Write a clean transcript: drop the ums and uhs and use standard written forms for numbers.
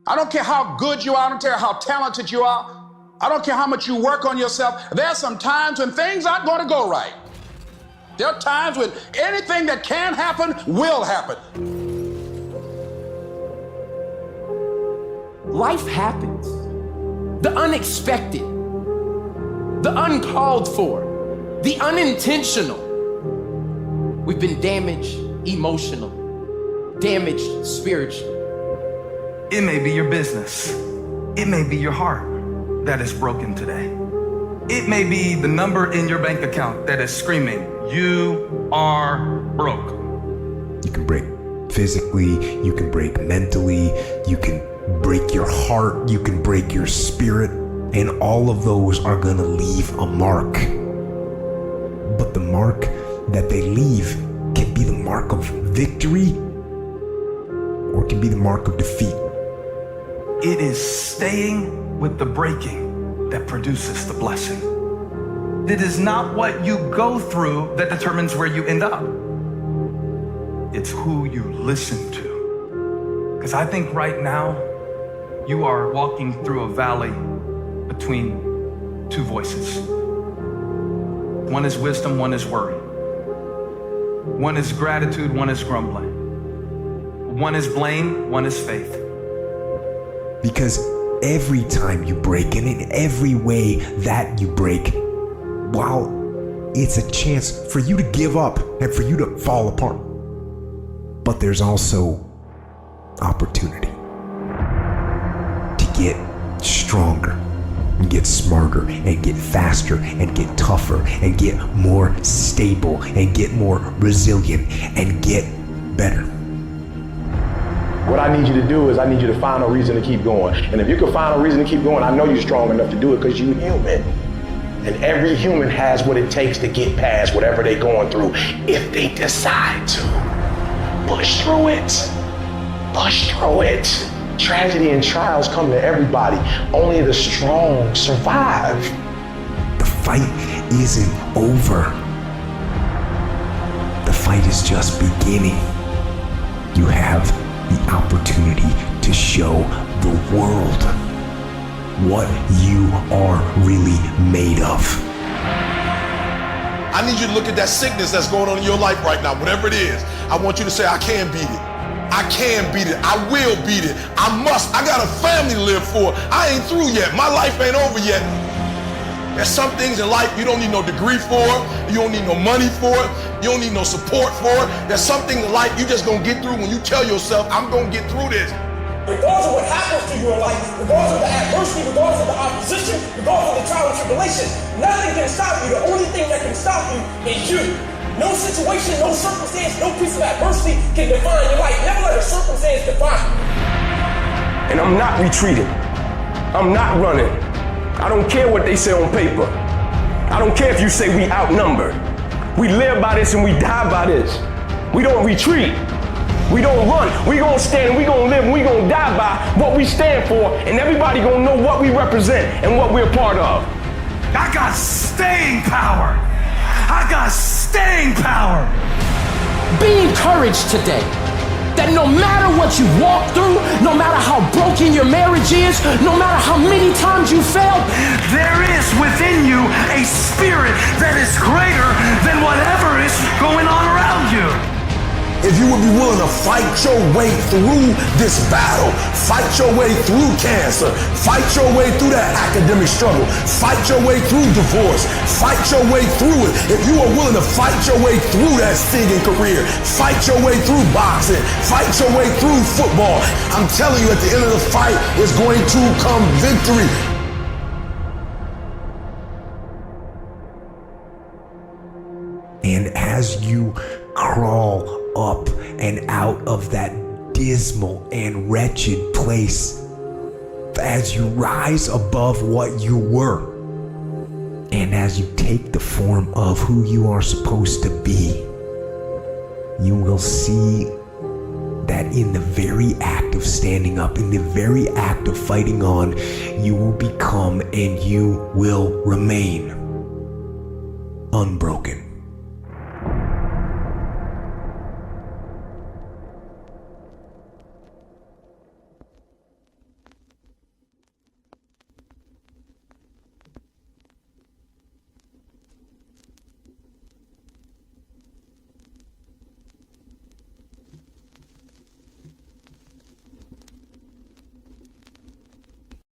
I don't care how good you are. I don't care how talented you are. I don't care how much you work on yourself. There are some times when things aren't going to go right. There are times when anything that can happen will happen. Life happens. The unexpected, the uncalled for, the unintentional. We've been damaged emotionally, damaged spiritually. It may be your business. It may be your heart that is broken today. It may be the number in your bank account that is screaming, "You are broke." You can break physically, you can break mentally, you can break your heart, you can break your spirit, and all of those are gonna leave a mark. But the mark that they leave can be the mark of victory or it can be the mark of defeat. It is staying with the breaking that produces the blessing. It is not what you go through that determines where you end up. It's who you listen to. Because I think right now, you are walking through a valley between two voices. One is wisdom, one is worry. One is gratitude, one is grumbling. One is blame, one is faith. Because every time you break, and in every way that you break, while it's a chance for you to give up and for you to fall apart, but there's also opportunity to get stronger and get smarter and get faster and get tougher and get more stable and get more resilient and get better. What I need you to do is I need you to find a reason to keep going. And if you can find a reason to keep going, I know you're strong enough to do it because you're human. And every human has what it takes to get past whatever they're going through if they decide to. Push through it. Push through it. Tragedy and trials come to everybody. Only the strong survive. The fight isn't over. The fight is just beginning. You have the opportunity to show the world what you are really made of. I need you to look at that sickness that's going on in your life right now, whatever it is. I want you to say, I can beat it. I can beat it. I will beat it. I must. I got a family to live for. I ain't through yet. My life ain't over yet. There's some things in life you don't need no degree for. You don't need no money for it. You don't need no support for it. There's some things in life you just gonna get through when you tell yourself, I'm gonna get through this. Regardless of what happens to you in life, regardless of the adversity, regardless of the opposition, regardless of the trial and tribulation, nothing can stop you. The only thing that can stop you is you. No situation, no circumstance, no piece of adversity can define your life. Never let a circumstance define you. And I'm not retreating. I'm not running. I don't care what they say on paper. I don't care if you say we outnumbered. We live by this and we die by this. We don't retreat. We don't run. We gonna stand and we gonna live and we gonna die by what we stand for, and everybody gonna know what we represent and what we're a part of. I got staying power. I got staying power. Be encouraged today that no matter what you walk through, no matter how broken your marriage is, no matter how many times you failed, there is within you a spirit that is greater than whatever is going on around you. If you would be willing to fight your way through this battle, fight your way through cancer, fight your way through that academic struggle, fight your way through divorce, fight your way through it. If you are willing to fight your way through that singing career, fight your way through boxing, fight your way through football, I'm telling you at the end of the fight is going to come victory. And as you crawl up and out of that dismal and wretched place, as you rise above what you were, and as you take the form of who you are supposed to be, you will see that in the very act of standing up, in the very act of fighting on, you will become and you will remain unbroken.